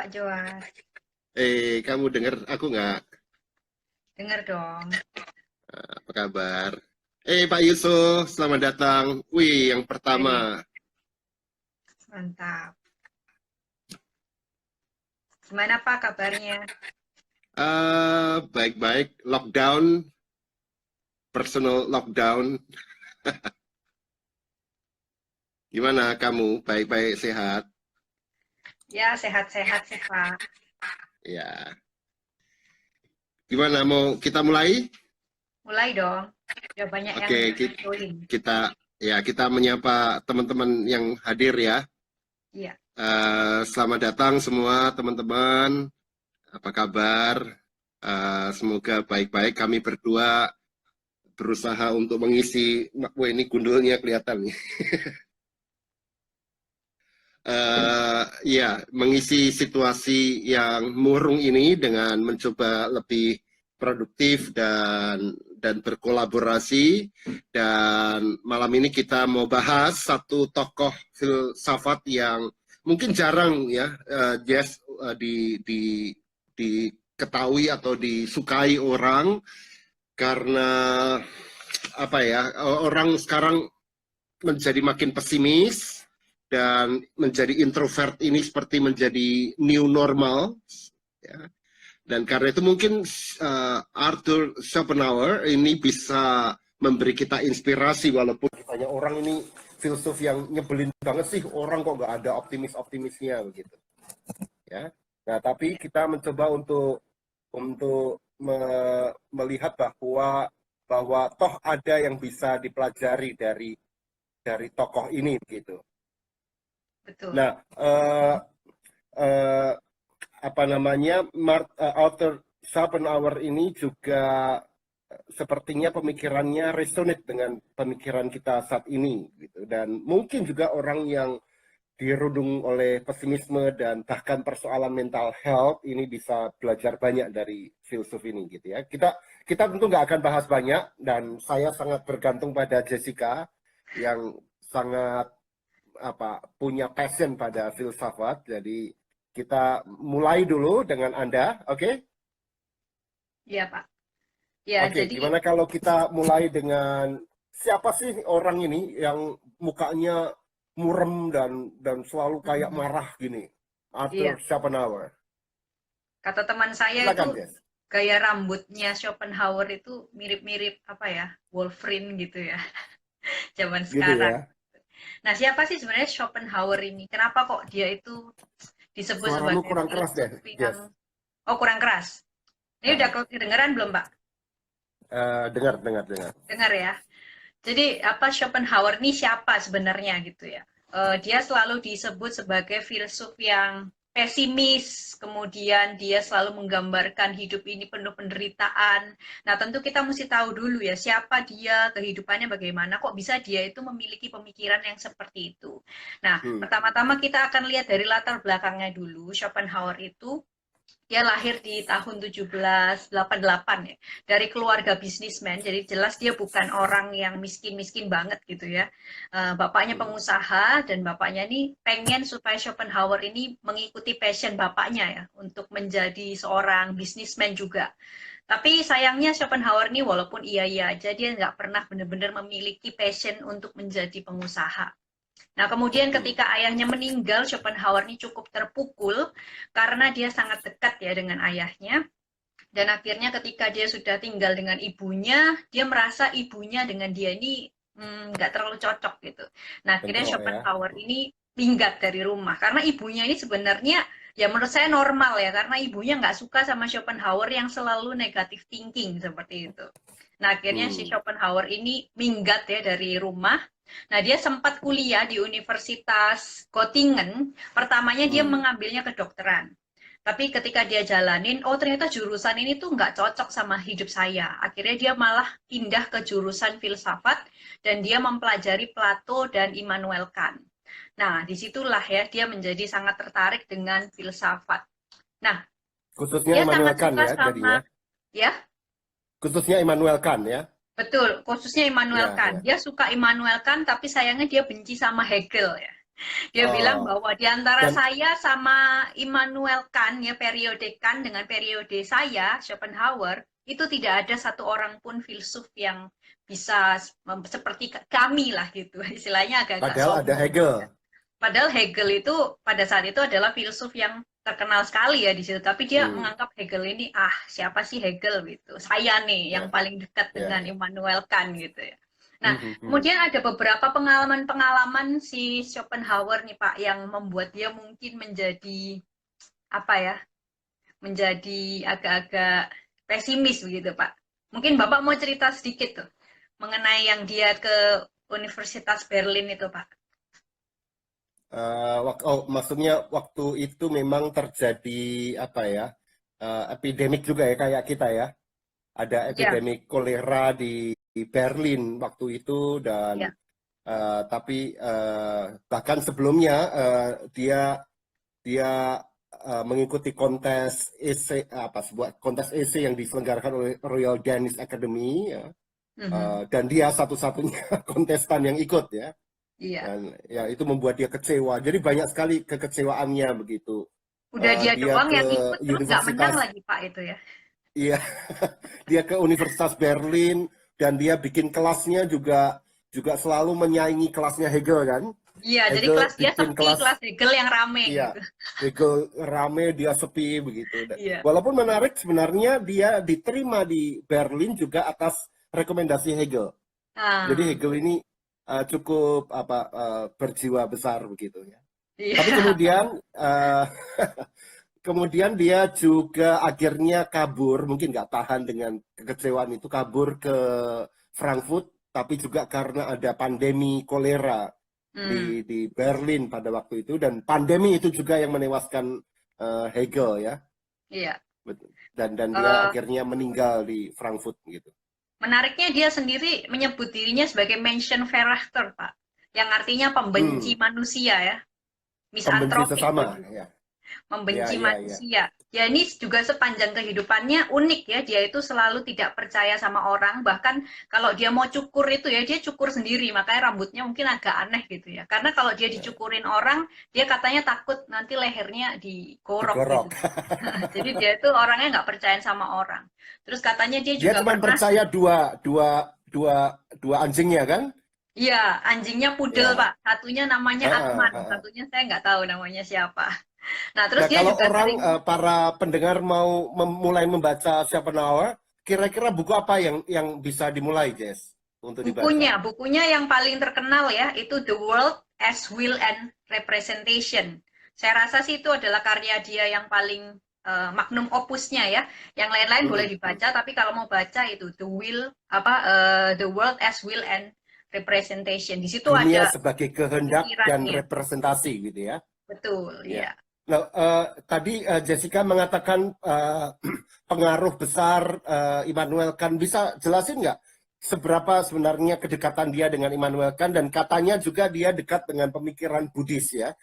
Pak Joas. Kamu dengar aku nggak? Dengar dong. Apa kabar? Pak Yusuf, selamat datang. Wih, yang Baik, pertama. mantap. Gimana Pak kabarnya? Baik-baik. Lockdown, personal lockdown. Gimana kamu? Baik-baik, sehat? Ya, sehat-sehat sih Pak. Ya. Gimana? Mau kita mulai? Mulai dong. Udah banyak yang Oke, join. kita menyapa teman-teman yang hadir ya. Iya, Selamat datang semua teman-teman. Apa kabar? Semoga baik-baik. Kami berdua berusaha untuk mengisi, wah ini gundulnya kelihatan nih. Ya, mengisi situasi yang murung ini dengan mencoba lebih produktif dan berkolaborasi. Dan malam ini kita mau bahas satu tokoh filsafat yang mungkin jarang ya, Jess, diketahui atau disukai orang karena apa ya, orang sekarang menjadi makin pesimis dan menjadi introvert ini seperti menjadi new normal ya. Dan karena itu mungkin Arthur Schopenhauer ini bisa memberi kita inspirasi, walaupun banyak orang ini filsuf yang nyebelin banget sih, orang kok nggak ada optimisnya begitu ya. Nah, tapi kita mencoba untuk melihat bahwa toh ada yang bisa dipelajari dari tokoh ini begitu. betul. Nah, apa namanya, Arthur Schopenhauer ini juga sepertinya pemikirannya resonate dengan pemikiran kita saat ini gitu. Dan mungkin juga orang yang dirudung oleh pesimisme dan bahkan persoalan mental health ini bisa belajar banyak dari filsuf ini gitu ya. Kita tentu nggak akan bahas banyak, dan saya sangat bergantung pada Jessica yang sangat punya passion pada filsafat. Jadi kita mulai dulu dengan Anda, oke? Iya Pak. Ya, Oke, jadi gimana kalau kita mulai dengan siapa sih orang ini yang mukanya murem dan selalu kayak mm, marah gini? iya. Arthur Schopenhauer. Kata teman saya itu Silakan, Jess. gaya rambutnya Schopenhauer itu mirip-mirip apa ya? Wolverine gitu ya. Zaman Gitu sekarang. ya. Nah, siapa sih sebenarnya Schopenhauer ini? Kenapa kok dia itu disebut Suaramu sebagai kurang keras deh, filsuf yang Jess. oh kurang keras. Ini udah Nah, kedengeran belum, Pak? dengar. Dengar ya. Jadi apa Schopenhauer ini siapa sebenarnya gitu ya? Dia selalu disebut sebagai filsuf yang pesimis, kemudian dia selalu menggambarkan hidup ini penuh penderitaan. Nah, tentu kita mesti tahu dulu ya, siapa dia, kehidupannya bagaimana, kok bisa dia itu memiliki pemikiran yang seperti itu. Nah, hmm. pertama-tama kita akan lihat dari latar belakangnya dulu. Schopenhauer itu dia lahir di tahun 1788 ya, dari keluarga bisnismen, jadi jelas dia bukan orang yang miskin-miskin banget gitu ya. Bapaknya pengusaha, dan bapaknya ini pengen supaya Schopenhauer ini mengikuti passion bapaknya ya, untuk menjadi seorang bisnismen juga. Tapi sayangnya Schopenhauer ini walaupun iya-iya aja, dia nggak pernah benar-benar memiliki passion untuk menjadi pengusaha. Nah, kemudian ketika ayahnya meninggal, Schopenhauer ini cukup terpukul karena dia sangat dekat ya dengan ayahnya. Dan akhirnya ketika dia sudah tinggal dengan ibunya, dia merasa ibunya dengan dia ini nggak terlalu cocok gitu. Nah, akhirnya Bentrok ya. Schopenhauer ini minggat dari rumah. Karena ibunya ini sebenarnya, ya menurut saya normal ya, karena ibunya nggak suka sama Schopenhauer yang selalu negatif thinking seperti itu. Nah, akhirnya si Schopenhauer ini minggat ya dari rumah. Nah, dia sempat kuliah di Universitas Göttingen. Pertamanya dia mengambilnya kedokteran. Tapi ketika dia jalanin, oh ternyata jurusan ini tuh nggak cocok sama hidup saya. Akhirnya dia malah pindah ke jurusan filsafat, dan dia mempelajari Plato dan Immanuel Kant. Nah, disitulah ya dia menjadi sangat tertarik dengan filsafat. Nah, Khususnya dia Immanuel sangat Kant suka ya sama, jadinya. ya, Khususnya Immanuel Kant ya. betul, khususnya Immanuel Ya, Kant. ya. Dia suka Immanuel Kant, tapi sayangnya dia benci sama Hegel ya. Dia bilang Oh, bahwa di antara dan saya sama Immanuel Kant, ya periode Kant dengan periode saya, Schopenhauer, itu tidak ada satu orang pun filsuf yang bisa seperti kami lah gitu. Istilahnya agak-agak padahal ada sombong. Hegel. Padahal Hegel itu pada saat itu adalah filsuf yang terkenal sekali ya di situ. Tapi dia Hmm, menganggap Hegel ini, ah siapa sih Hegel gitu. Saya nih yang ya, paling dekat ya, dengan ya. Immanuel Kant gitu ya. Nah, Hmm, hmm, hmm. kemudian ada beberapa pengalaman-pengalaman si Schopenhauer nih Pak yang membuat dia mungkin menjadi apa ya? Menjadi agak-agak pesimis begitu Pak. Mungkin Bapak mau cerita sedikit tuh mengenai yang dia ke Universitas Berlin itu Pak. Oh, maksudnya waktu itu memang terjadi apa ya? Epidemik juga ya kayak kita ya. Ada Ya, epidemik kolera di Berlin waktu itu dan ya. tapi bahkan sebelumnya dia dia mengikuti kontes essay apa sebuah kontes essay yang diselenggarakan oleh Royal Danish Academy ya. Mhm. Dan dia satu-satunya kontestan yang ikut ya. Iya. Dan ya itu membuat dia kecewa. Jadi banyak sekali kekecewaannya begitu. Udah dia Dia doang ke yang ikut terus nggak menang universitas, lagi Pak itu ya. iya, dia ke Universitas Berlin dan dia bikin kelasnya juga juga selalu menyaingi kelasnya Hegel kan. Iya, jadi Hegel kelas dia bikin sepi, kelas, kelas Hegel yang rame iya, gitu. Hegel rame, dia sepi begitu. Iya. Walaupun menarik sebenarnya dia diterima di Berlin juga atas rekomendasi Hegel. Jadi Ah, Hegel ini cukup apa berjiwa besar begitu ya. Tapi iya. kemudian kemudian dia juga akhirnya kabur, mungkin nggak tahan dengan kekecewaan itu, kabur ke Frankfurt, tapi juga karena ada pandemi kolera Hmm, di Berlin pada waktu itu, dan pandemi itu juga yang menewaskan Hegel ya, iya. dan dia Eh, akhirnya meninggal di Frankfurt gitu. menariknya dia sendiri menyebut dirinya sebagai Menschenverachter, Pak. Yang artinya pembenci Hmm, manusia ya. pembenci Misantropik sesama gitu. ya, ya, Membenci ya, ya. manusia. Ya ini juga sepanjang kehidupannya unik ya, dia itu selalu tidak percaya sama orang, bahkan kalau dia mau cukur itu ya, dia cukur sendiri, makanya rambutnya mungkin agak aneh gitu ya. Karena kalau dia Ya. dicukurin orang, dia katanya takut nanti lehernya digorok gitu. Digorok. Jadi dia itu orangnya nggak percaya sama orang. Terus katanya dia Dia juga cuma pernah, percaya dua anjingnya kan? iya anjingnya pudel Pak, Ya. satunya namanya Ha, ha, Atman, ha, ha. satunya saya nggak tahu namanya siapa. Nah terus Nah, dia kalau juga orang sering para pendengar mau mulai membaca Schopenhauer, kira-kira buku apa yang bisa dimulai, Jess, untuk dibaca? bukunya yang paling terkenal ya, itu The World as Will and Representation. Saya rasa sih itu adalah karya dia yang paling magnum opusnya ya. Yang lain-lain boleh Mhm, mhm. dibaca, tapi kalau mau baca itu The World as Will and Representation. Di situ Dunia ada sebagai kehendak dan pemikirannya. representasi, gitu ya. Betul, Ya. ya. Nah, tadi Jessica mengatakan pengaruh besar Immanuel Kant. Bisa jelasin nggak seberapa sebenarnya kedekatan dia dengan Immanuel Kant dan katanya juga dia dekat dengan pemikiran Buddhis ya.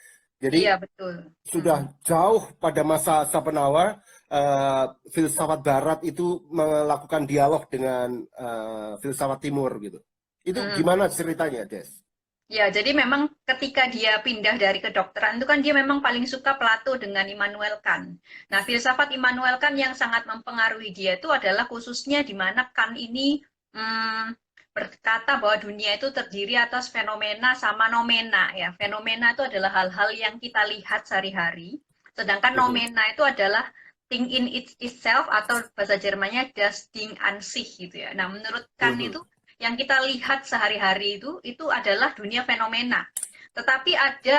Jadi Iya, betul. sudah jauh pada masa Schopenhauer, filsafat Barat itu melakukan dialog dengan filsafat Timur gitu. Itu Hmm. gimana ceritanya, Des? Ya, jadi memang ketika dia pindah dari kedokteran itu kan dia memang paling suka Plato dengan Immanuel Kant. Nah, filsafat Immanuel Kant yang sangat mempengaruhi dia itu adalah khususnya di mana Kant ini berkata bahwa dunia itu terdiri atas fenomena sama nomena ya. Fenomena itu adalah hal-hal yang kita lihat sehari-hari, sedangkan Mhm, nomena itu adalah thing in itself atau bahasa Jermannya das Ding an sich gitu ya. Nah, menurut Kant mhm, itu yang kita lihat sehari-hari itu adalah dunia fenomena. Tetapi ada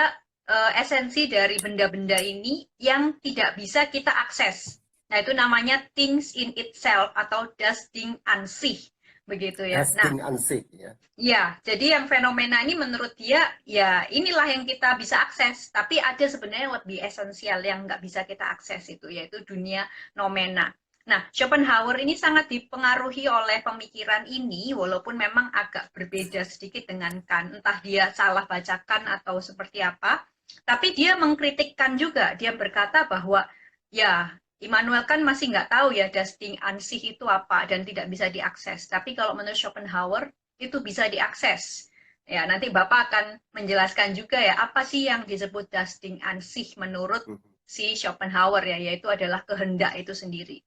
esensi dari benda-benda ini yang tidak bisa kita akses. Nah, itu namanya things in itself atau das Ding an sich. Begitu ya. das Nah, Ding an sich ya. ya, jadi yang fenomena ini menurut dia, ya inilah yang kita bisa akses. Tapi ada sebenarnya yang lebih esensial yang nggak bisa kita akses itu, yaitu dunia nomena. Nah, Schopenhauer ini sangat dipengaruhi oleh pemikiran ini, walaupun memang agak berbeda sedikit dengan Kant. Entah dia salah bacakan atau seperti apa. Tapi dia mengkritikkan juga. Dia berkata bahwa, ya Immanuel kan masih nggak tahu ya das Ding an sich itu apa dan tidak bisa diakses. Tapi kalau menurut Schopenhauer, itu bisa diakses. Ya, nanti Bapak akan menjelaskan juga ya, apa sih yang disebut das Ding an sich menurut Mhm. si Schopenhauer ya, yaitu adalah kehendak itu sendiri.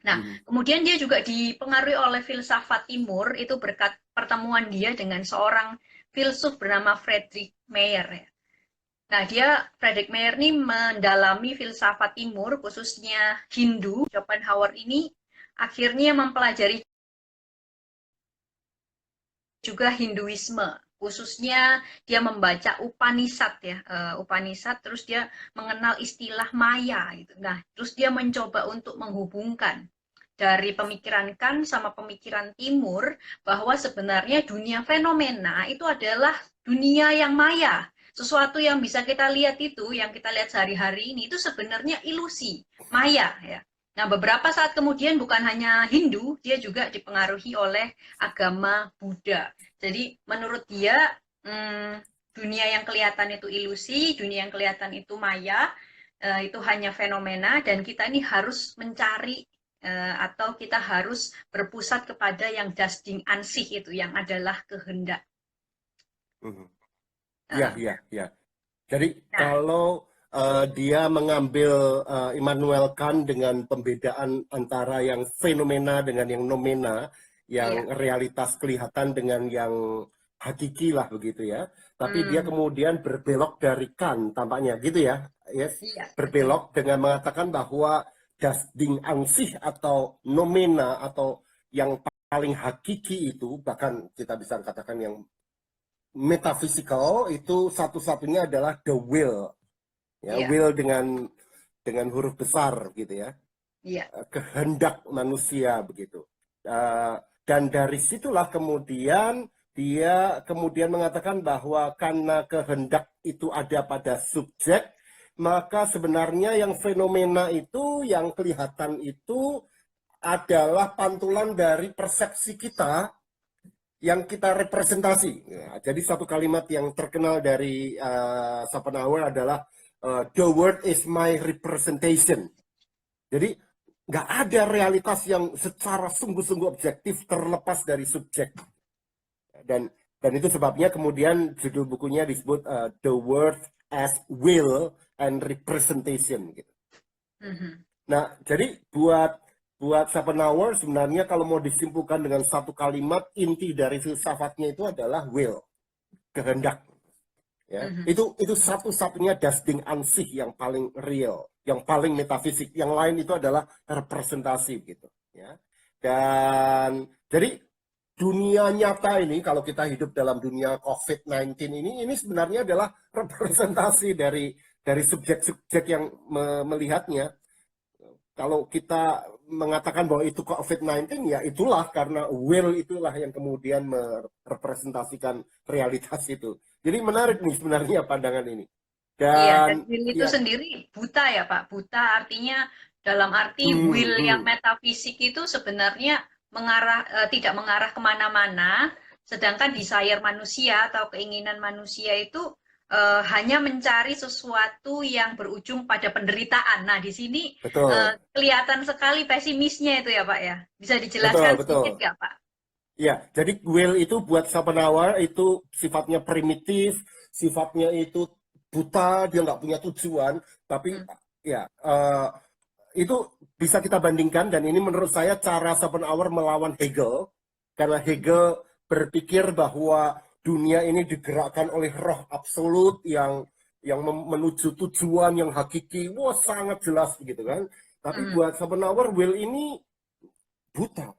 Nah, Mhm. kemudian dia juga dipengaruhi oleh filsafat timur itu berkat pertemuan dia dengan seorang filsuf bernama Friedrich Mayer ya. Nah, Friedrich Mayer ini mendalami filsafat timur khususnya Hindu. Schopenhauer ini akhirnya mempelajari juga Hinduisme, khususnya dia membaca Upanishad ya, Upanishad, terus dia mengenal istilah Maya gitu. Nah, terus dia mencoba untuk menghubungkan dari pemikiran Kant sama pemikiran Timur bahwa sebenarnya dunia fenomena itu adalah dunia yang maya. Sesuatu yang bisa kita lihat itu, yang kita lihat sehari-hari ini itu sebenarnya ilusi, maya ya. Nah, beberapa saat kemudian bukan hanya Hindu, dia juga dipengaruhi oleh agama Buddha. Jadi menurut dia dunia yang kelihatan itu ilusi, dunia yang kelihatan itu maya, itu hanya fenomena dan kita ini harus mencari atau kita harus berpusat kepada yang das Ding an sich itu yang adalah kehendak. Mhm. Iya, Uh, iya, iya. Jadi nah, kalau dia mengambil Immanuel Kant dengan pembedaan antara yang fenomena dengan yang nomena, iya, yang realitas kelihatan dengan yang hakiki lah begitu ya. Tapi dia hmm, kemudian berbelok dari Kant tampaknya gitu ya. Yes, iya betul, berbelok dengan mengatakan bahwa das Ding an sich atau nomena atau yang paling hakiki itu, bahkan kita bisa katakan yang metaphysical itu satu-satunya adalah the will, ya, iya, will dengan huruf besar gitu ya. iya, Kehendak manusia begitu. Dan dari situlah kemudian dia kemudian mengatakan bahwa karena kehendak itu ada pada subjek, maka sebenarnya yang fenomena itu, yang kelihatan itu adalah pantulan dari persepsi kita yang kita representasi. Ya, jadi satu kalimat yang terkenal dari Schopenhauer adalah the world is my representation. Jadi nggak ada realitas yang secara sungguh-sungguh objektif terlepas dari subjek. Dan dan itu sebabnya kemudian judul bukunya disebut The World as Will and Representation. Gitu. mhm, Nah, jadi buat buat Schopenhauer sebenarnya kalau mau disimpulkan dengan satu kalimat, inti dari filsafatnya itu adalah will, kehendak. Ya, mhm, itu satu-satunya das Ding an sich yang paling real, yang paling metafisik. Yang lain itu adalah representasi gitu. Ya, dan jadi dunia nyata ini, kalau kita hidup dalam dunia COVID-19 ini sebenarnya adalah representasi dari subjek-subjek yang melihatnya. Kalau kita mengatakan bahwa itu COVID-19, ya itulah karena will itulah yang kemudian merepresentasikan realitas itu. Jadi menarik nih sebenarnya pandangan ini. iya. Dan Dan will itu ya, sendiri buta ya Pak, buta artinya dalam arti will hmm, yang hmm, metafisik itu sebenarnya tidak mengarah kemana-mana, sedangkan desire manusia atau keinginan manusia itu hanya mencari sesuatu yang berujung pada penderitaan. Nah, di sini betul, kelihatan sekali pesimisnya itu ya Pak ya. Bisa betul, dijelaskan sedikit betul. nggak Pak? Ya, jadi will itu buat Schopenhauer itu sifatnya primitif, sifatnya itu buta, dia nggak punya tujuan. Tapi Hmm, ya, itu bisa kita bandingkan, dan ini menurut saya cara Schopenhauer melawan Hegel, karena Hegel berpikir bahwa dunia ini digerakkan oleh roh absolut yang menuju tujuan yang hakiki. Wah, sangat jelas gitu kan. Tapi hmm, buat Schopenhauer will ini buta,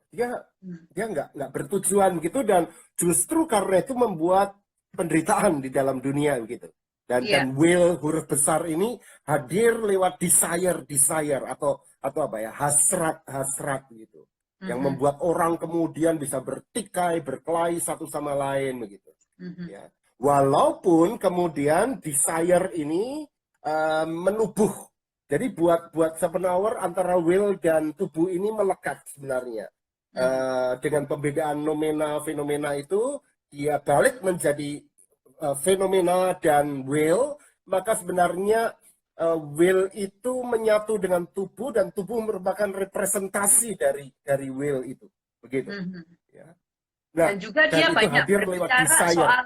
hmm. dia nggak bertujuan gitu, dan justru karena itu membuat penderitaan di dalam dunia gitu. Iya. Dan will huruf besar ini hadir lewat desire atau apa ya, hasrat gitu, yang Mhm, membuat orang kemudian bisa bertikai berkelahi satu sama lain begitu mhm, ya. Walaupun kemudian desire ini menubuh. Jadi buat buat Schopenhauer antara will dan tubuh ini melekat sebenarnya. mhm. Dengan pembedaan nomena fenomena itu, dia balik menjadi fenomena dan will, maka sebenarnya will itu menyatu dengan tubuh, dan tubuh merupakan representasi dari will itu. Begitu. Mhm. Ya. Nah, Dan juga dan dia itu banyak hadir lewat berbicara desire. soal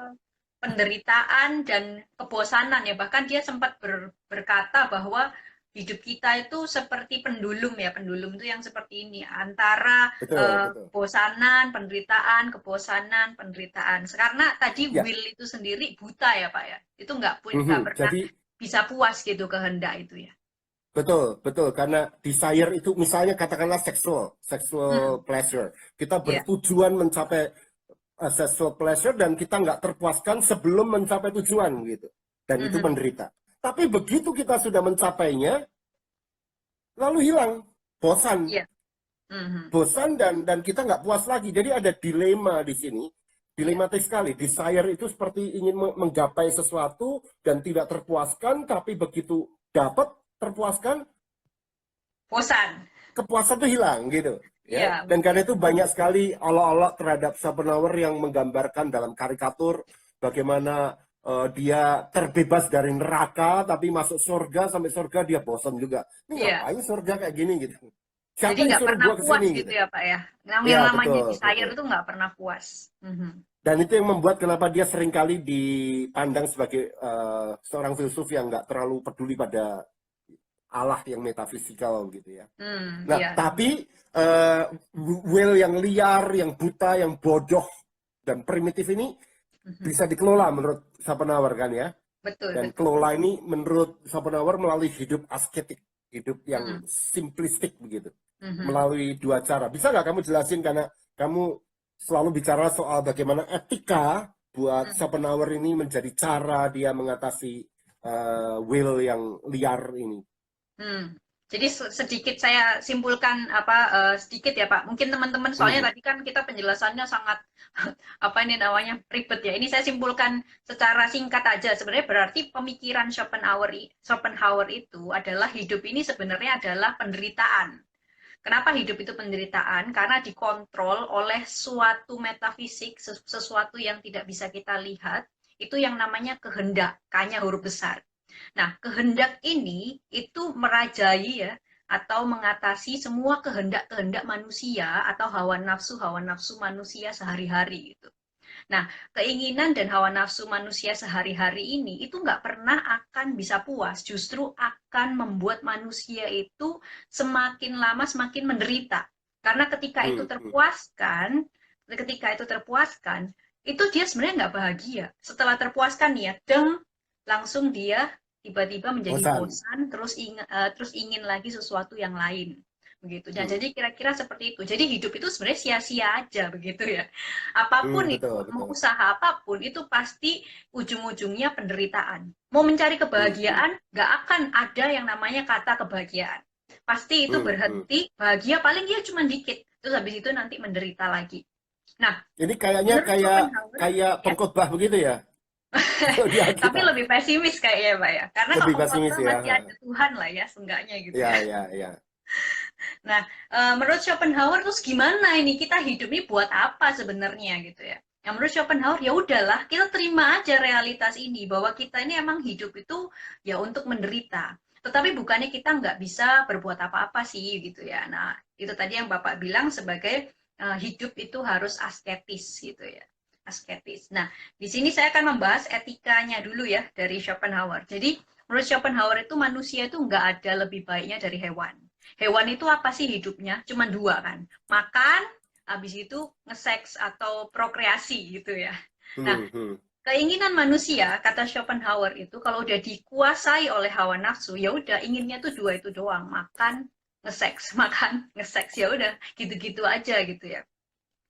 penderitaan dan kebosanan ya. Bahkan dia sempat berkata bahwa hidup kita itu seperti pendulum ya. Pendulum itu yang seperti ini. Antara Betul, betul. kebosanan, penderitaan, kebosanan, penderitaan. Karena tadi Ya, will itu sendiri buta ya Pak ya. Itu nggak pernah jadi bisa puas gitu kehendak itu ya. betul, betul. Karena desire itu misalnya katakanlah sexual Hmm, pleasure. Kita ya. bertujuan mencapai sexual pleasure dan kita nggak terpuaskan sebelum mencapai tujuan gitu. Dan itu Mhm, menderita. Tapi begitu kita sudah mencapainya, lalu hilang, bosan, iya. Mhm, dan kita nggak puas lagi. Jadi ada dilema di sini, iya. dilematis sekali. Desire itu seperti ingin menggapai sesuatu dan tidak terpuaskan, tapi begitu dapat terpuaskan, Bosan. kepuasan itu hilang gitu. Ya, Iya, dan betul. karena itu banyak sekali olok-olok terhadap Schopenhauer yang menggambarkan dalam karikatur bagaimana dia terbebas dari neraka tapi masuk surga, sampai surga dia bosan juga. Ini Iya. ngapain surga kayak gini gitu? Jadi Siapa yang nggak suruh pernah gua ke puas sini gitu gitu? ya Pak ya. Yang Ya, namanya betul, desire betul. itu nggak pernah puas. Mhm. Dan itu yang membuat kenapa dia seringkali dipandang sebagai seorang filsuf yang nggak terlalu peduli pada Allah yang metafisikal gitu ya. Nah, Iya. tapi uh, will yang liar, yang buta, yang bodoh dan primitif ini Mhm. bisa dikelola menurut Schopenhauer kan ya. Betul, Dan betul. kelola ini menurut Schopenhauer melalui hidup asketik, hidup yang Mhm. simplistik begitu. Mhm. Melalui dua cara. Bisa nggak kamu jelasin karena kamu selalu bicara soal bagaimana etika buat Mhm. Schopenhauer ini menjadi cara dia mengatasi will yang liar ini. Hmm. Jadi sedikit saya simpulkan apa sedikit ya Pak. Mungkin teman-teman soalnya Hmm. tadi kan kita penjelasannya sangat apa ini namanya ribet ya. Ini saya simpulkan secara singkat aja. Sebenarnya berarti pemikiran Schopenhauer itu adalah hidup ini sebenarnya adalah penderitaan. Kenapa hidup itu penderitaan? Karena dikontrol oleh suatu metafisik, sesuatu yang tidak bisa kita lihat, itu yang namanya kehendak, K-nya huruf besar. Nah, kehendak ini itu merajai ya, atau mengatasi semua kehendak-kehendak manusia atau hawa nafsu manusia sehari-hari gitu. Nah, keinginan dan hawa nafsu manusia sehari-hari ini itu nggak pernah akan bisa puas, justru akan membuat manusia itu semakin lama semakin menderita. Karena Hmm. Hmm. ketika itu terpuaskan, itu dia sebenarnya nggak bahagia. Setelah terpuaskan ya, deng, langsung dia tiba-tiba menjadi Bosan. bosan, terus ingin lagi sesuatu yang lain begitu. Nah, Hmm. jadi kira-kira seperti itu. Jadi hidup itu sebenarnya sia-sia aja begitu ya. Apapun itu, Betul, mau betul. usaha apapun, itu pasti ujung-ujungnya penderitaan. Mau mencari Hmm. Hmm. kebahagiaan, nggak akan ada yang namanya kata kebahagiaan. Pasti itu Hmm. Hmm. berhenti, bahagia paling dia cuma dikit. Terus habis itu nanti menderita lagi. Nah, Ini kayaknya menurut kayak Schopenhauer, kayak ya, pengkhotbah begitu ya. Kalau di tapi Alkitab. lebih pesimis kayaknya Pak ya. Karena Lebih kalau pesimis pengkhotbah ya. masih ada Tuhan lah ya, seenggaknya gitu ya. Ya, ya, ya. Nah, menurut Schopenhauer terus gimana ini kita hidup ini buat apa sebenarnya gitu ya? Yang menurut Schopenhauer ya udahlah kita terima aja realitas ini bahwa kita ini emang hidup itu ya untuk menderita. Tetapi bukannya kita nggak bisa berbuat apa-apa sih gitu ya. Nah, itu tadi yang Bapak bilang sebagai hidup itu harus asketis gitu ya. Asketis. Nah, di sini saya akan membahas etikanya dulu ya dari Schopenhauer. Jadi, menurut Schopenhauer itu manusia itu nggak ada lebih baiknya dari hewan. Hewan itu apa sih hidupnya? Cuma dua kan, makan, habis itu nge-seks atau prokreasi gitu ya. Nah, Hmm. Hmm. keinginan manusia, kata Schopenhauer itu kalau udah dikuasai oleh hawa nafsu, ya udah inginnya tuh dua itu doang, makan, nge-seks, makan, nge-seks, ya udah gitu-gitu aja gitu ya.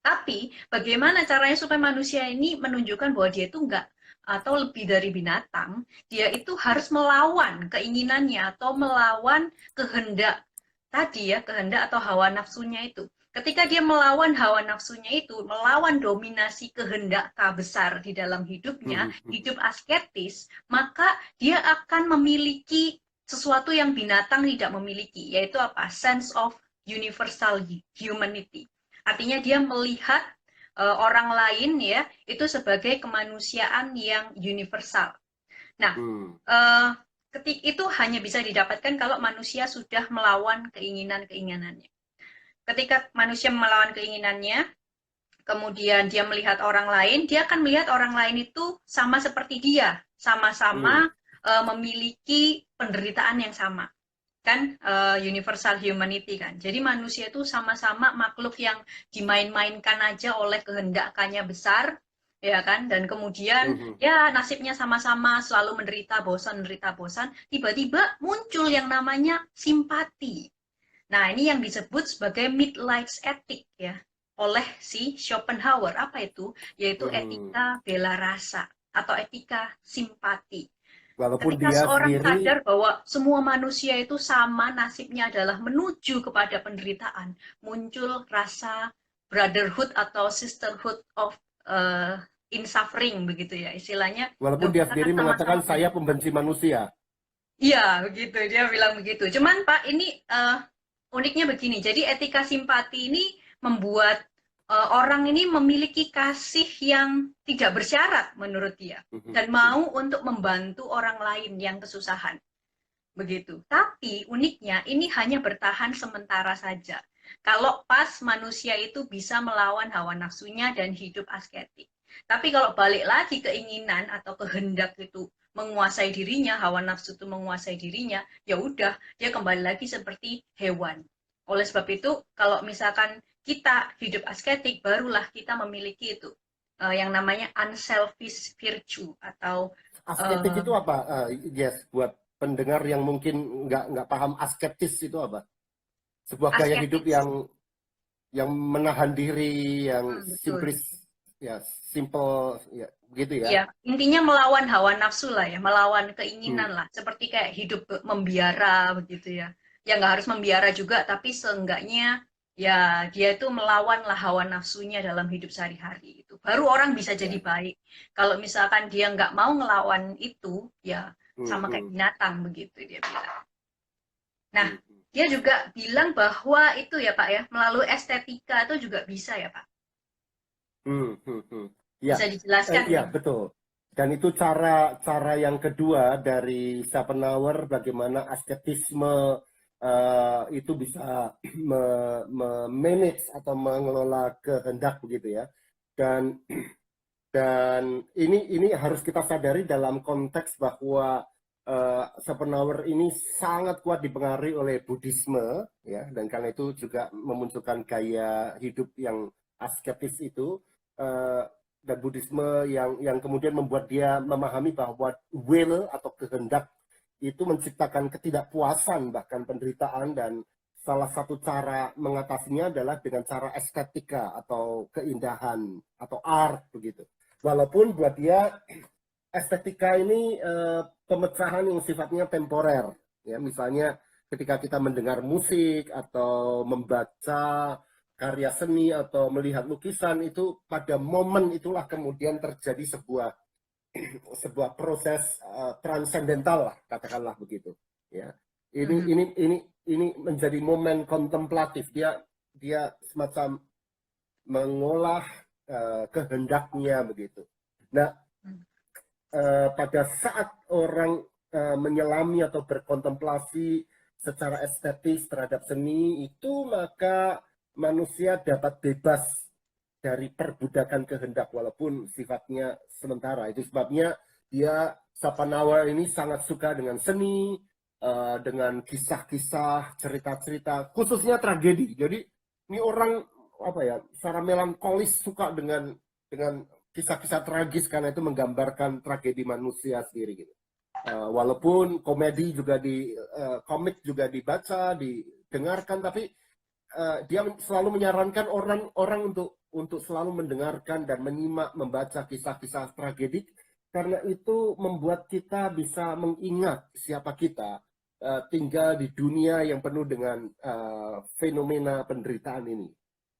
Tapi bagaimana caranya supaya manusia ini menunjukkan bahwa dia itu enggak atau lebih dari binatang, dia itu harus melawan keinginannya atau melawan kehendak tadi ya, kehendak atau hawa nafsunya itu. Ketika dia melawan hawa nafsunya itu, melawan dominasi kehendak K besar di dalam hidupnya, Hmm. Hmm. hidup asketis, maka dia akan memiliki sesuatu yang binatang tidak memiliki, yaitu apa? Sense of universal humanity. Artinya dia melihat orang lain ya itu sebagai kemanusiaan yang universal. Nah, Hmm. ketik itu hanya bisa didapatkan kalau manusia sudah melawan keinginan-keinginannya. Ketika manusia melawan keinginannya, kemudian dia melihat orang lain, dia akan melihat orang lain itu sama seperti dia, sama-sama memiliki penderitaan yang sama. Kan universal humanity kan. Jadi manusia itu sama-sama makhluk yang dimain-mainkan aja oleh kehendakannya besar, ya kan? Dan kemudian ya nasibnya sama-sama selalu menderita bosan, tiba-tiba muncul yang namanya simpati. Nah, ini yang disebut sebagai midlife ethic ya oleh si Schopenhauer. Apa itu? Yaitu etika bela rasa atau etika simpati. Walaupun Ketika dia seorang sendiri, sadar bahwa semua manusia itu sama, nasibnya adalah menuju kepada penderitaan, muncul rasa brotherhood atau sisterhood of in suffering begitu ya istilahnya. walaupun Loh, dia kita kan sendiri mengatakan sama-sama saya menderita. pembenci manusia. Iya, begitu dia bilang begitu. Cuman Pak, ini uniknya begini. Jadi etika simpati ini membuat orang ini memiliki kasih yang tidak bersyarat menurut dia dan mau untuk membantu orang lain yang kesusahan. Begitu. Tapi uniknya ini hanya bertahan sementara saja. Kalau pas manusia itu bisa melawan hawa nafsunya dan hidup asketik. Tapi kalau balik lagi keinginan atau kehendak itu menguasai dirinya, hawa nafsu itu menguasai dirinya, ya udah dia kembali lagi seperti hewan. Oleh sebab itu, kalau misalkan kita hidup asketik, barulah kita memiliki itu yang namanya unselfish virtue atau Asketik itu apa? Yes, buat pendengar yang mungkin nggak paham asketis itu apa? Sebuah gaya hidup asketis. yang menahan diri, yang Betul. simplis, ya simple, ya begitu ya. Iya, intinya melawan hawa nafsu lah ya, melawan keinginan Hmm, lah. Seperti kayak hidup membiara begitu ya. Ya nggak harus membiara juga, tapi seenggaknya ya dia itu melawan lah hawa nafsunya dalam hidup sehari-hari itu. Baru orang bisa jadi ya. baik. Kalau misalkan dia nggak mau ngelawan itu, ya Hmm, sama kayak hmm, binatang begitu dia bilang. Nah, hmm, dia juga bilang bahwa itu ya Pak ya, melalui estetika itu juga bisa ya Pak. Ya, Bisa dijelaskan ya ini. betul. Dan itu cara yang kedua dari Schopenhauer bagaimana asketisme itu bisa manage atau mengelola kehendak begitu ya. Dan dan ini harus kita sadari dalam konteks bahwa Schopenhauer ini sangat kuat dipengaruhi oleh Buddhisme ya, dan karena itu juga memunculkan gaya hidup yang asketis itu. eh, dan Buddhisme yang kemudian membuat dia memahami bahwa will atau kehendak itu menciptakan ketidakpuasan bahkan penderitaan, dan salah satu cara mengatasinya adalah dengan cara estetika atau keindahan atau art begitu. Walaupun buat dia estetika ini pemecahan yang sifatnya temporer ya, misalnya ketika kita mendengar musik atau membaca karya seni atau melihat lukisan, itu pada momen itulah kemudian terjadi sebuah proses transendental lah, katakanlah begitu ya. ini Mhm. ini ini ini menjadi momen kontemplatif, dia semacam mengolah kehendaknya begitu. Nah, pada saat orang menyelami atau berkontemplasi secara estetis terhadap seni itu, maka manusia dapat bebas dari perbudakan kehendak walaupun sifatnya sementara. Itu sebabnya Schopenhauer ini sangat suka dengan seni, dengan kisah-kisah, cerita-cerita, khususnya tragedi. Jadi ini orang apa ya, secara melankolis suka dengan kisah-kisah tragis karena itu menggambarkan tragedi manusia sendiri gitu. Walaupun komedi juga komik juga dibaca, didengarkan, tapi dia selalu menyarankan orang-orang untuk selalu mendengarkan dan menyimak, membaca kisah-kisah tragedik, karena itu membuat kita bisa mengingat siapa kita, tinggal di dunia yang penuh dengan fenomena penderitaan ini.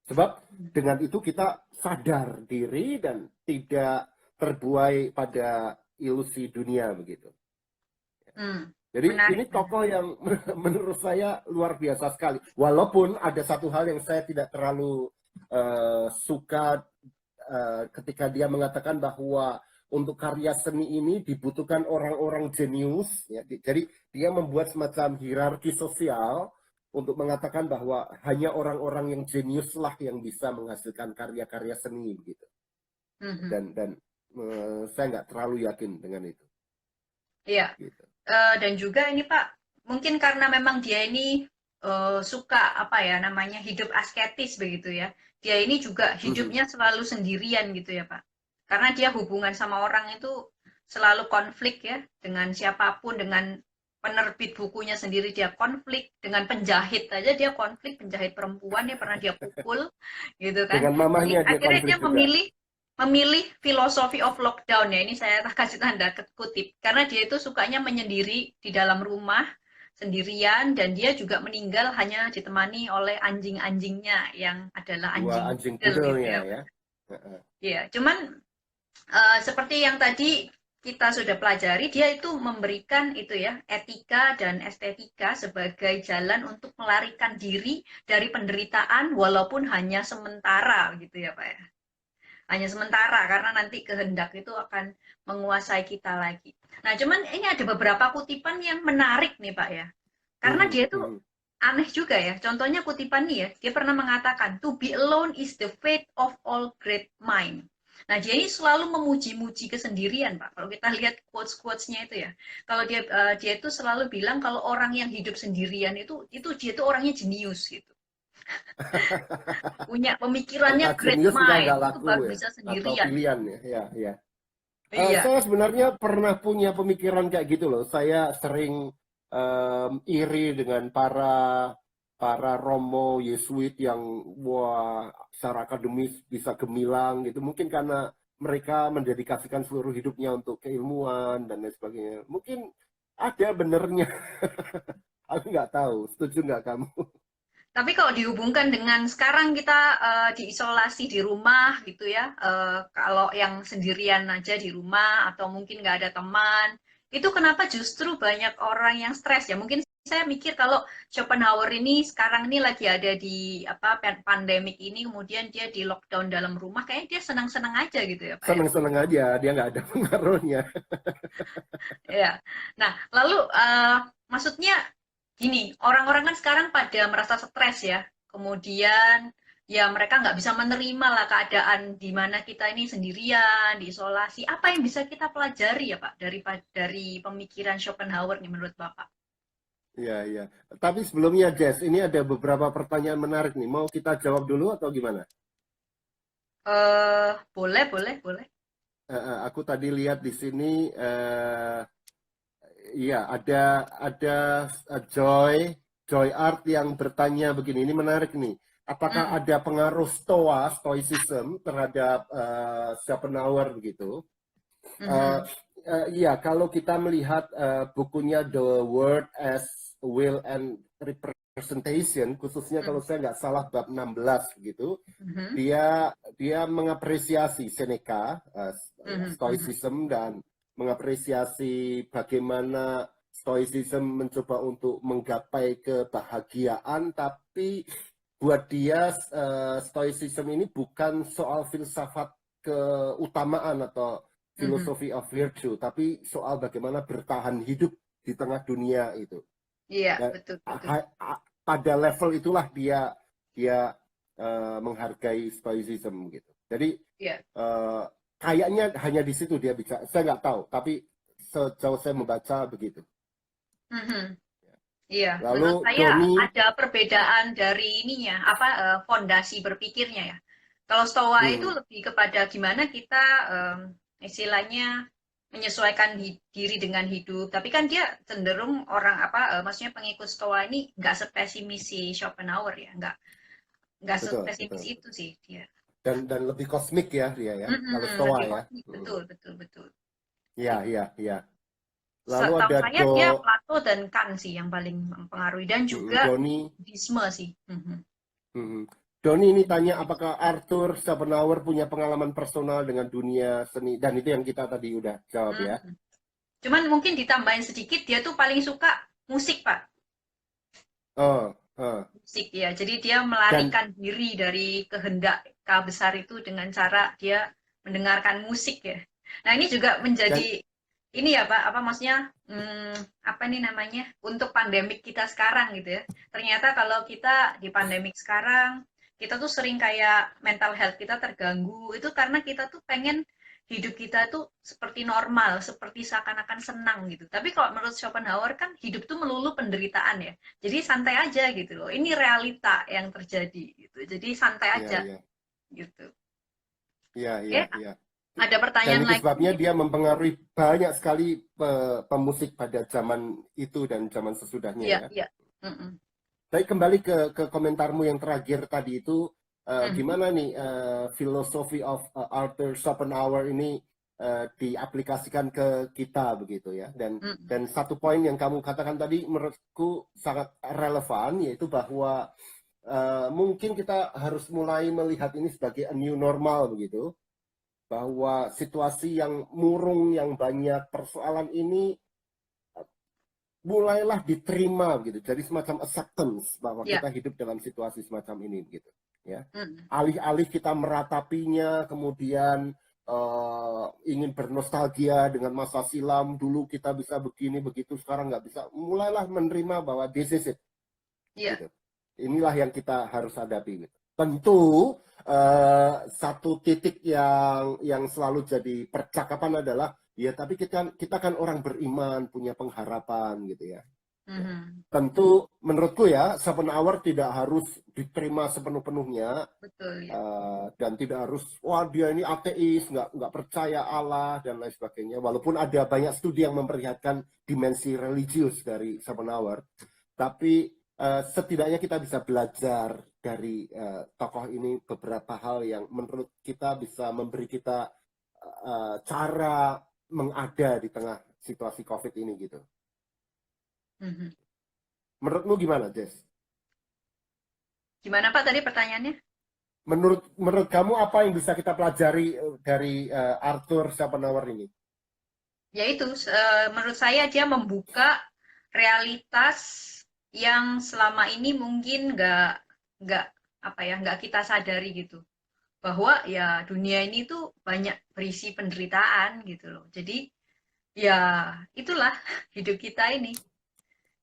Sebab dengan itu kita sadar diri dan tidak terbuai pada ilusi dunia begitu. Hmm, Jadi ini menarik. tokoh yang menurut saya luar biasa sekali. Walaupun ada satu hal yang saya tidak terlalu suka ketika dia mengatakan bahwa untuk karya seni ini dibutuhkan orang-orang jenius. Ya. Jadi dia membuat semacam hierarki sosial untuk mengatakan bahwa hanya orang-orang yang jenius lah yang bisa menghasilkan karya-karya seni gitu. Mhm. Dan saya nggak terlalu yakin dengan itu. Iya. Gitu. Dan juga ini Pak, mungkin karena memang dia ini suka apa ya namanya hidup asketis begitu ya. Dia ini juga Mhm. hidupnya selalu sendirian gitu ya Pak. Karena dia hubungan sama orang itu selalu konflik ya dengan siapapun, dengan penerbit bukunya sendiri dia konflik, dengan penjahit aja dia konflik, penjahit perempuan ya pernah dia pukul gitu kan. Dengan Jadi mamahnya dia akhirnya konflik dia juga. memilih filosofi of lockdown ya. Ini saya kasih tanda kutip karena dia itu sukanya menyendiri di dalam rumah sendirian dan dia juga meninggal hanya ditemani oleh anjing-anjingnya yang adalah Dua anjing anjing poodle gitu pudelnya ya. ya. Heeh. Ya, cuman seperti yang tadi kita sudah pelajari, dia itu memberikan itu ya, etika dan estetika sebagai jalan untuk melarikan diri dari penderitaan walaupun hanya sementara gitu ya, Pak ya. Hanya sementara karena nanti kehendak itu akan menguasai kita lagi. Nah, cuman ini ada beberapa kutipan yang menarik nih, Pak ya. Karena Mhm, dia tuh mhm. aneh juga ya. Contohnya kutipan nih ya, dia pernah mengatakan, "To be alone is the fate of all great mind." Nah, dia ini selalu memuji-muji kesendirian, Pak. Kalau kita lihat quotes-quotesnya itu ya. Kalau dia itu selalu bilang kalau orang yang hidup sendirian itu dia itu orangnya jenius gitu. Punya pemikirannya Kata great jenius udah mind, nggak itu laku baru ya, bisa atau sendirian. pilihan ya, ya, ya. Iya. Saya sebenarnya pernah punya pemikiran kayak gitu loh. Saya sering iri dengan para romo Yesuit yang wah secara akademis bisa gemilang gitu. Mungkin karena mereka mendedikasikan seluruh hidupnya untuk keilmuan dan lain sebagainya. Mungkin ada benernya. Aku nggak tahu. Setuju nggak kamu? Tapi kalau dihubungkan dengan sekarang kita diisolasi di rumah gitu ya, kalau yang sendirian aja di rumah atau mungkin nggak ada teman, itu kenapa justru banyak orang yang stres ya? Mungkin saya mikir kalau Schopenhauer ini sekarang ini lagi ada di apa pandemik ini, kemudian dia di lockdown dalam rumah, kayaknya dia senang-senang aja gitu ya Pak ya. Seneng-seneng aja, dia nggak ada pengaruhnya. Ya. Nah, lalu maksudnya gini, orang-orang kan sekarang pada merasa stres ya. Kemudian ya mereka nggak bisa menerima lah keadaan di mana kita ini sendirian, diisolasi. Apa yang bisa kita pelajari ya Pak dari pemikiran Schopenhauer nih menurut Bapak? Iya, iya. Tapi sebelumnya, Jess, ini ada beberapa pertanyaan menarik nih. Mau kita jawab dulu atau gimana? Boleh, boleh, boleh. Aku tadi lihat di sini, iya ada Joy Art yang bertanya begini. Ini menarik nih. Apakah Hmm, ada pengaruh Stoicism terhadap Schopenhauer begitu? Eh, mhm, iya, kalau kita melihat bukunya The Word as Will and Representation, khususnya kalau mhm, saya nggak salah bab 16 gitu, mhm, dia mengapresiasi Seneca, ya, mhm, mhm. Stoicism dan mengapresiasi bagaimana Stoicism mencoba untuk menggapai kebahagiaan, tapi buat dia Stoicism ini bukan soal filsafat keutamaan atau Mhm. filosofi of virtue, tapi soal bagaimana bertahan hidup di tengah dunia itu. Iya, Dan betul, betul. pada level itulah dia dia menghargai Stoicism gitu. Jadi Iya. eh, kayaknya hanya di situ dia bisa. Saya nggak tahu, tapi sejauh saya membaca begitu. Mhm. Iya, Lalu menurut saya Doni, ada perbedaan dari ininya, apa fondasi berpikirnya ya. Kalau Stoa itu hmm, lebih kepada gimana kita istilahnya menyesuaikan diri dengan hidup. Tapi kan dia cenderung orang apa, maksudnya pengikut Stoa ini nggak sepesimis si Schopenhauer ya, nggak betul, sepesimis betul. itu sih dia. Dan lebih kosmik ya dia ya. Kalau Stoa Lebih ya. kosmik, Hmm. betul, betul, betul. Ya, ya, ya. Lalu Setahu ada saya dia Plato dan Kant sih yang paling mempengaruhi dan juga Doni. Buddhisme sih. Hmm. Doni ini tanya apakah Arthur Schopenhauer punya pengalaman personal dengan dunia seni dan itu yang kita tadi udah jawab ya. Mhm. Cuman mungkin ditambahin sedikit, dia tuh paling suka musik, Pak. Oh, oh. Musik ya. Jadi dia Dan melarikan diri dari kehendak K besar itu dengan cara dia mendengarkan musik ya. Nah, ini juga dan menjadi ini ya Pak, apa maksudnya, apa nih namanya, untuk pandemik kita sekarang gitu ya. Ternyata kalau kita di pandemik sekarang, kita tuh sering kayak mental health kita terganggu, itu karena kita tuh pengen hidup kita tuh seperti normal, seperti seakan-akan senang gitu. Tapi kalau menurut Schopenhauer kan hidup tuh melulu penderitaan ya. Jadi santai aja gitu loh. Ini realita yang terjadi gitu. Jadi santai Iya, aja iya, gitu. iya, iya, Oke, iya. ada Dan pertanyaan itu lagi? sebabnya dia mempengaruhi banyak sekali pemusik pada zaman itu dan zaman sesudahnya Iya, ya. iya. Mm-mm. Tapi kembali ke komentarmu yang terakhir tadi itu, Mhm. gimana nih filosofi of Arthur Schopenhauer ini diaplikasikan ke kita begitu ya. Mhm. Dan satu poin yang kamu katakan tadi menurutku sangat relevan, yaitu bahwa mungkin kita harus mulai melihat ini sebagai a new normal begitu, bahwa situasi yang murung, yang banyak persoalan ini mulailah diterima gitu. Jadi semacam acceptance bahwa Ya. kita hidup dalam situasi semacam ini gitu. Ya. Mhm. Alih-alih kita meratapinya, kemudian ingin bernostalgia dengan masa silam, dulu kita bisa begini begitu, sekarang nggak bisa. Mulailah menerima bahwa this is it Iya. gitu. Inilah yang kita harus hadapi gitu. Tentu satu titik yang selalu jadi percakapan adalah ya tapi kita kan orang beriman, punya pengharapan gitu ya. Ya. Mhm. Tentu menurutku ya Schopenhauer tidak harus diterima sepenuh-penuhnya Betul ya. dan tidak harus wah dia ini ateis, nggak percaya Allah dan lain sebagainya. Walaupun ada banyak studi yang memperlihatkan dimensi religius dari Schopenhauer, tapi setidaknya kita bisa belajar dari tokoh ini beberapa hal yang menurut kita bisa memberi kita cara mengada di tengah situasi COVID ini gitu. Mhm. Menurutmu gimana, Jess? Gimana Pak tadi pertanyaannya? Menurut kamu apa yang bisa kita pelajari dari Arthur Schopenhauer ini? Yaitu menurut saya dia membuka realitas yang selama ini mungkin nggak apa ya nggak kita sadari gitu. Bahwa ya dunia ini tuh banyak berisi penderitaan gitu loh. Jadi ya itulah hidup kita ini.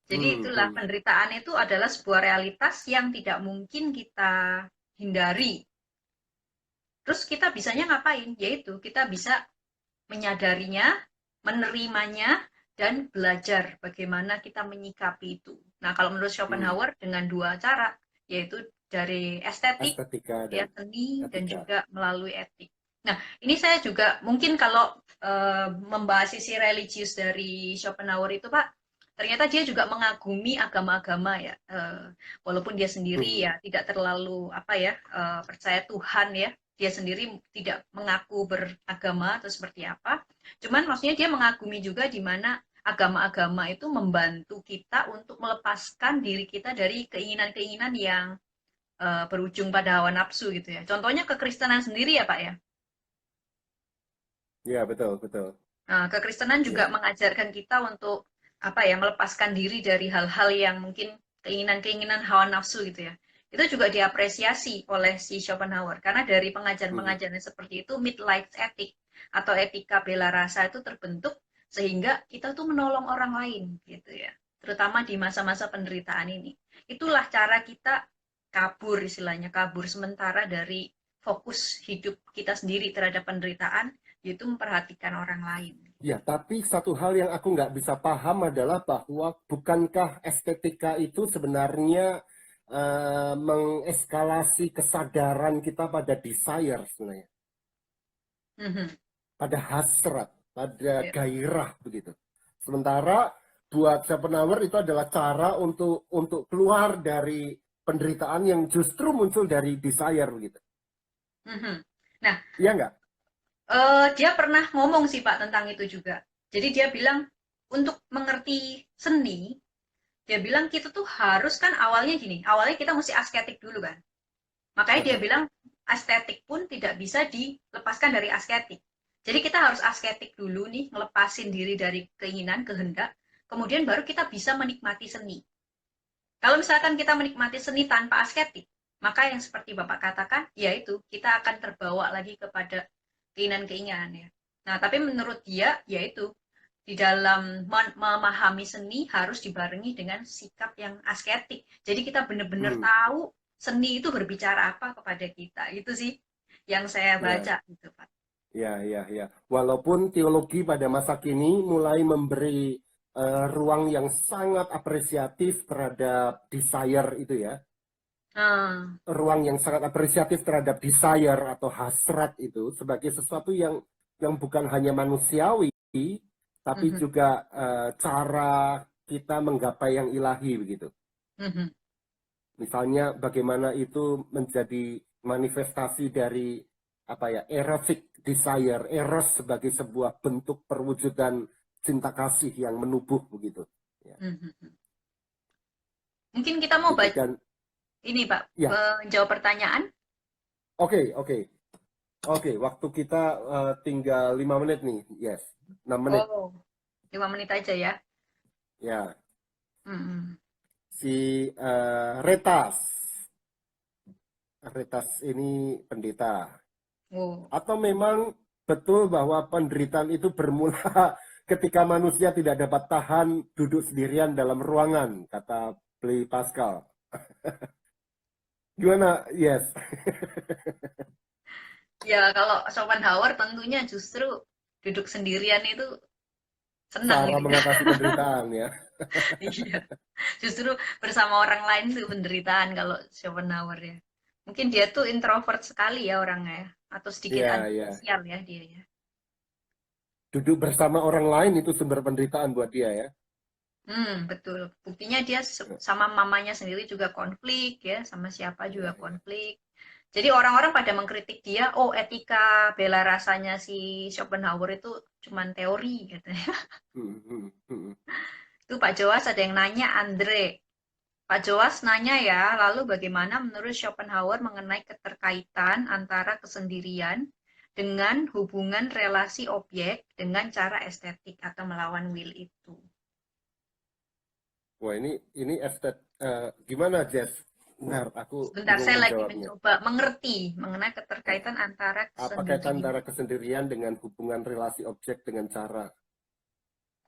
Jadi Hmm, itulah hmm. penderitaan itu adalah sebuah realitas yang tidak mungkin kita hindari. Terus kita bisanya ngapain? Yaitu kita bisa menyadarinya, menerimanya, dan belajar bagaimana kita menyikapi itu. Nah, kalau menurut Hmm. Schopenhauer dengan dua cara, yaitu dari estetik, Estetika ya dan seni, dan etika. juga melalui etik. Nah, ini saya juga mungkin kalau membahas sisi religius dari Schopenhauer itu, Pak, ternyata dia juga mengagumi agama-agama ya, walaupun dia sendiri Hmm. ya tidak terlalu apa ya percaya Tuhan ya, dia sendiri tidak mengaku beragama atau seperti apa. Cuman maksudnya dia mengagumi juga di mana agama-agama itu membantu kita untuk melepaskan diri kita dari keinginan-keinginan yang berujung pada hawa nafsu gitu ya. Contohnya kekristenan sendiri ya Pak ya. Ya, betul, betul. Nah, kekristenan juga Ya. mengajarkan kita untuk apa ya, melepaskan diri dari hal-hal yang mungkin keinginan-keinginan hawa nafsu gitu ya. Itu juga diapresiasi oleh si Schopenhauer karena dari Hmm. pengajaran-pengajaran seperti itu midlife ethic atau etika bela rasa itu terbentuk sehingga kita tuh menolong orang lain gitu ya. Terutama di masa-masa penderitaan ini. Itulah cara kita kabur istilahnya, kabur sementara dari fokus hidup kita sendiri terhadap penderitaan yaitu memperhatikan orang lain. Ya, tapi satu hal yang aku nggak bisa paham adalah bahwa bukankah estetika itu sebenarnya mengeskalasi kesadaran kita pada desire sebenarnya, Mhm. pada hasrat, pada Ya. gairah begitu. Sementara buat Schopenhauer itu adalah cara untuk keluar dari penderitaan yang justru muncul dari desire begitu. Mhm. Nah, Iya nggak? dia pernah ngomong sih Pak tentang itu juga. Jadi dia bilang untuk mengerti seni, dia bilang kita tuh harus kan awalnya gini, awalnya kita mesti asketik dulu kan. Makanya dia Aha. bilang estetik pun tidak bisa dilepaskan dari asketik. Jadi kita harus asketik dulu nih, ngelepasin diri dari keinginan, kehendak, kemudian baru kita bisa menikmati seni. Kalau misalkan kita menikmati seni tanpa asketik, maka yang seperti Bapak katakan, yaitu kita akan terbawa lagi kepada keinginan-keinginan ya. Nah, tapi menurut dia, yaitu di dalam memahami seni harus dibarengi dengan sikap yang asketik. Jadi kita benar-benar Hmm, tahu seni itu berbicara apa kepada kita. Itu sih yang saya ya, baca gitu, Pak. ya. Walaupun teologi pada masa kini mulai memberi ruang yang sangat apresiatif terhadap desire itu ya, Nah, ruang yang sangat apresiatif terhadap desire atau hasrat itu sebagai sesuatu yang bukan hanya manusiawi, tapi mhm, juga cara kita menggapai yang ilahi begitu. mhm. Misalnya bagaimana itu menjadi manifestasi dari apa ya, erotic desire, eros sebagai sebuah bentuk perwujudan cinta kasih yang menubuh begitu. Ya, Mhm. Mungkin kita mau gitu baca dan ini, Pak, ya, menjawab pertanyaan. oke. Oke, waktu kita tinggal 5 menit nih, yes, 6 menit. Oh, 5 menit aja ya. Ya, Mhm. si Retas, Retas ini pendeta. Oh, Atau memang betul bahwa penderitaan itu bermula ketika manusia tidak dapat tahan duduk sendirian dalam ruangan, kata Blaise Pascal. Gimana? Yes. ya kalau Schopenhauer tentunya justru duduk sendirian itu senang Cara gitu. mengatasi penderitaan ya. Iya, justru bersama orang lain itu penderitaan kalau Schopenhauer ya. Mungkin dia tuh introvert sekali ya orangnya ya, atau sedikit Ya. antisosial ya dia ya. Duduk bersama orang lain itu sumber penderitaan buat dia ya. Betul. Buktinya dia sama mamanya sendiri juga konflik ya, sama siapa juga Ya. konflik. Jadi orang-orang pada mengkritik dia, oh etika bela rasanya si Schopenhauer itu cuman teori katanya. Hmm. Itu Pak Joas ada yang nanya Andre. Pak Joas nanya ya, lalu bagaimana menurut Schopenhauer mengenai keterkaitan antara kesendirian dengan hubungan relasi objek dengan cara estetik atau melawan will itu? Wah ini estet gimana Jess? Bentar, aku Sebentar, bingung saya lagi menjawabnya. mencoba mengerti mengenai keterkaitan antara Apa kaitan kesendirian. antara kesendirian dengan hubungan relasi objek dengan cara?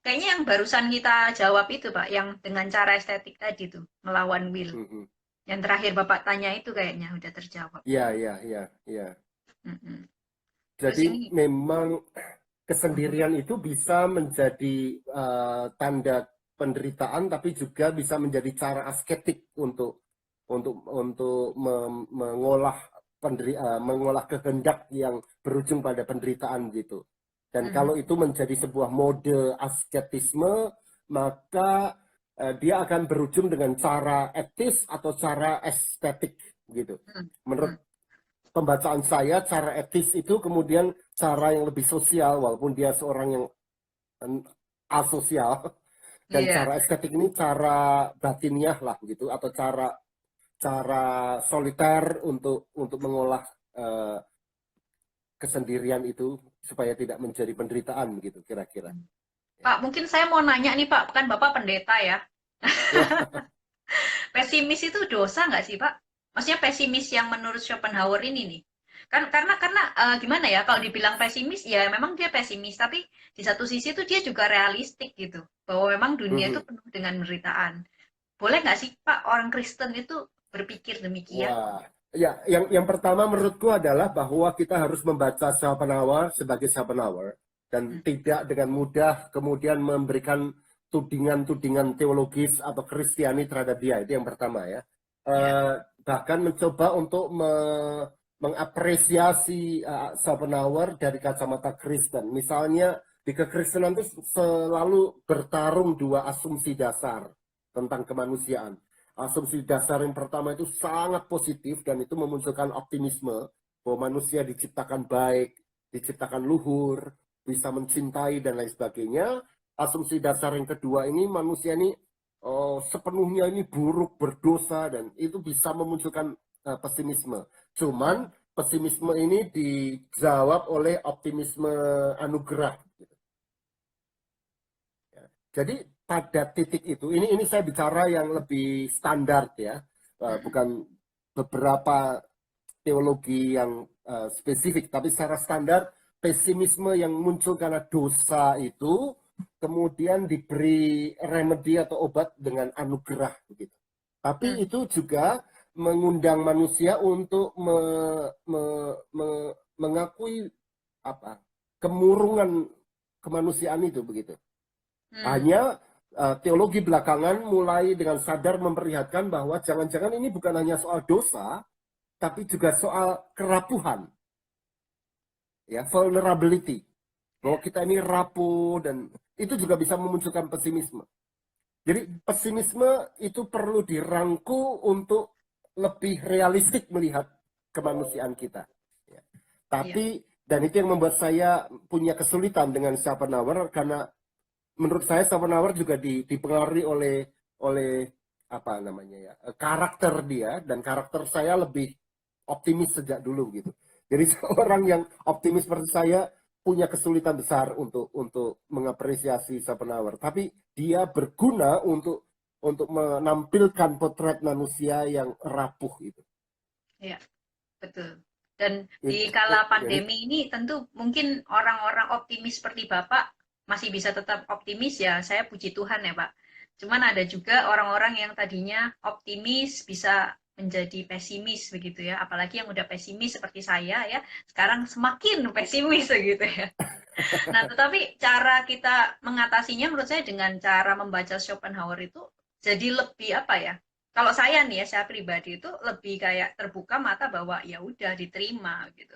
Kayaknya yang barusan kita jawab itu, Pak, yang dengan cara estetik tadi tuh, melawan will. Hmm. Yang terakhir Bapak tanya itu kayaknya udah terjawab. Ya. Mm-mm. Terus Jadi ini, memang mhm, kesendirian itu bisa menjadi tanda penderitaan, tapi juga bisa menjadi cara asketik untuk mengolah mengolah kehendak yang berujung pada penderitaan gitu. Dan mhm, kalau itu menjadi sebuah mode asketisme, maka dia akan berujung dengan cara etis atau cara estetik gitu. mhm, Menurut mhm. pembacaan saya, cara etis itu kemudian cara yang lebih sosial, walaupun dia seorang yang asosial, dan Iya. cara estetik ini cara batiniah lah gitu, atau cara cara soliter untuk mengolah eh, kesendirian itu supaya tidak menjadi penderitaan gitu kira-kira. Ya. Pak, mungkin saya mau nanya nih Pak, kan Bapak pendeta ya. Ya. Pesimis itu dosa nggak sih Pak? Maksudnya pesimis yang menurut Schopenhauer ini nih. Kan karena gimana ya, kalau dibilang pesimis ya memang dia pesimis, tapi di satu sisi tuh dia juga realistik gitu. Bahwa memang dunia itu penuh dengan penderitaan. Boleh nggak sih Pak orang Kristen itu berpikir demikian? Wah, ya, yang pertama menurutku adalah bahwa kita harus membaca Schopenhauer sebagai Schopenhauer dan Hmm, tidak dengan mudah kemudian memberikan tudingan-tudingan teologis atau Kristiani terhadap dia. Itu yang pertama ya. ya. Bahkan mencoba untuk mengapresiasi Schopenhauer dari kacamata Kristen. Misalnya di kekristenan itu selalu bertarung dua asumsi dasar tentang kemanusiaan. Asumsi dasar yang pertama itu sangat positif dan itu memunculkan optimisme bahwa manusia diciptakan baik, diciptakan luhur, bisa mencintai dan lain sebagainya. Asumsi dasar yang kedua ini manusia ini sepenuhnya ini buruk, berdosa dan itu bisa memunculkan pesimisme. Cuman Hmm, pesimisme ini dijawab oleh optimisme anugerah. Jadi pada titik itu, ini saya bicara yang lebih standar ya, hmm, bukan beberapa teologi yang spesifik, tapi secara standar pesimisme yang muncul karena dosa itu kemudian diberi remedi atau obat dengan anugerah begitu. Tapi itu juga mengundang manusia untuk mengakui apa kemurungan kemanusiaan itu begitu. Hanya teologi belakangan mulai dengan sadar memperlihatkan bahwa jangan-jangan ini bukan hanya soal dosa, tapi juga soal kerapuhan, ya, vulnerability, bahwa kita ini rapuh, dan itu juga bisa memunculkan pesimisme. Jadi pesimisme itu perlu dirangkul untuk lebih realistik melihat kemanusiaan kita. Ya. Tapi dan itu yang membuat saya punya kesulitan dengan Schopenhauer, karena menurut saya Schopenhauer juga dipengaruhi oleh apa namanya ya, karakter dia, dan karakter saya lebih optimis sejak dulu gitu. Jadi seorang yang optimis seperti saya punya kesulitan besar untuk mengapresiasi Schopenhauer, tapi dia berguna untuk menampilkan potret manusia yang rapuh itu. Iya, betul. Dan di kala pandemi ini tentu mungkin orang-orang optimis seperti Bapak masih bisa tetap optimis, ya, saya puji Tuhan ya Pak. Cuman ada juga orang-orang yang tadinya optimis bisa menjadi pesimis begitu ya, apalagi yang udah pesimis seperti saya ya, sekarang semakin pesimis gitu ya. Nah, tetapi cara kita mengatasinya menurut saya dengan cara membaca Schopenhauer itu jadi lebih apa ya? Kalau saya nih ya, saya pribadi itu lebih kayak terbuka mata bahwa ya udah diterima gitu.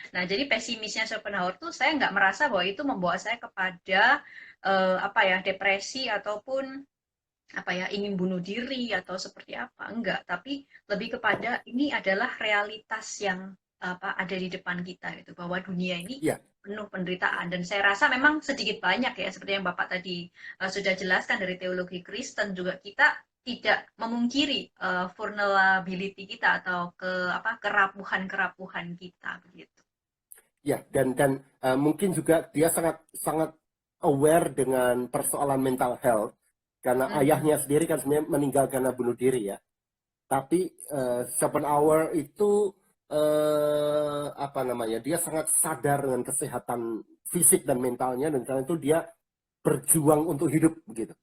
Nah, jadi pesimisnya Schopenhauer tuh saya nggak merasa bahwa itu membawa saya kepada apa ya, depresi ataupun apa ya, ingin bunuh diri atau seperti apa, enggak, tapi lebih kepada ini adalah realitas yang apa ada di depan kita gitu, bahwa dunia ini penuh penderitaan, dan saya rasa memang sedikit banyak ya, seperti yang Bapak tadi sudah jelaskan dari teologi Kristen juga, kita tidak memungkiri vulnerability kita atau kerapuhan kita begitu. Ya, dan mungkin juga dia sangat aware dengan persoalan mental health, karena ayahnya sendiri kan sebenarnya meninggal karena bunuh diri ya. Tapi Schopenhauer itu apa namanya, dia sangat sadar dengan kesehatan fisik dan mentalnya, dan karena itu dia berjuang untuk hidup begitu.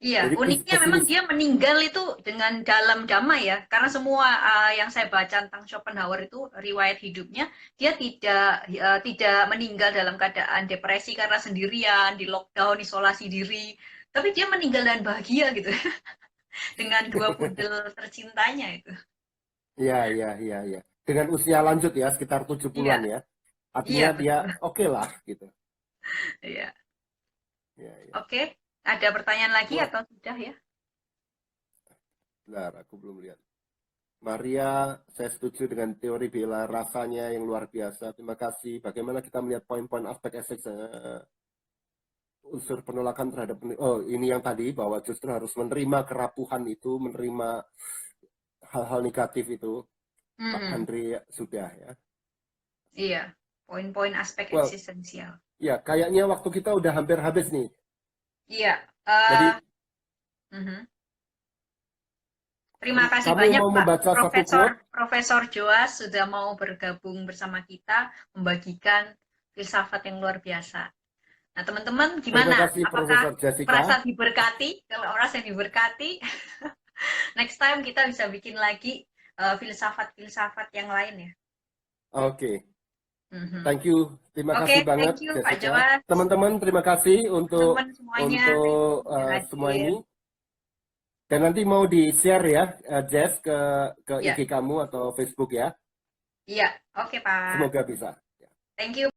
Iya, uniknya memang dia meninggal itu dengan dalam damai ya, karena semua yang saya baca tentang Schopenhauer itu riwayat hidupnya, dia tidak meninggal dalam keadaan depresi karena sendirian, di lockdown, isolasi diri, tapi dia meninggal dan bahagia gitu, dengan 2 pudel tercintanya itu. Iya. Dengan usia lanjut ya, sekitar 70-an ya. Artinya dia oke lah gitu. Iya. Oke. Ada pertanyaan lagi atau sudah ya? Bentar, aku belum lihat. Maria, saya setuju dengan teori bela rasanya yang luar biasa. Terima kasih. Bagaimana kita melihat poin-poin aspek unsur penolakan terhadap ini yang tadi, bahwa justru harus menerima kerapuhan itu, menerima hal-hal negatif itu. Pak Andre sudah ya. Iya, poin-poin aspek eksistensial. Ya, kayaknya waktu kita udah hampir habis nih. Iya. Jadi, terima kasih banyak Pak Profesor Joas sudah mau bergabung bersama kita membagikan filsafat yang luar biasa. Nah, teman-teman gimana? Apakah merasa diberkati? Kalau orang yang diberkati, next time kita bisa bikin lagi filsafat-filsafat yang lain ya. Oke. Thank you. Terima kasih banget, thank you, Pak Joas. Teman-teman, terima kasih untuk semua ini. Dan nanti mau di-share ya, Jess, ke IG kamu atau Facebook ya. Iya, oke Pak. Semoga bisa. Thank you.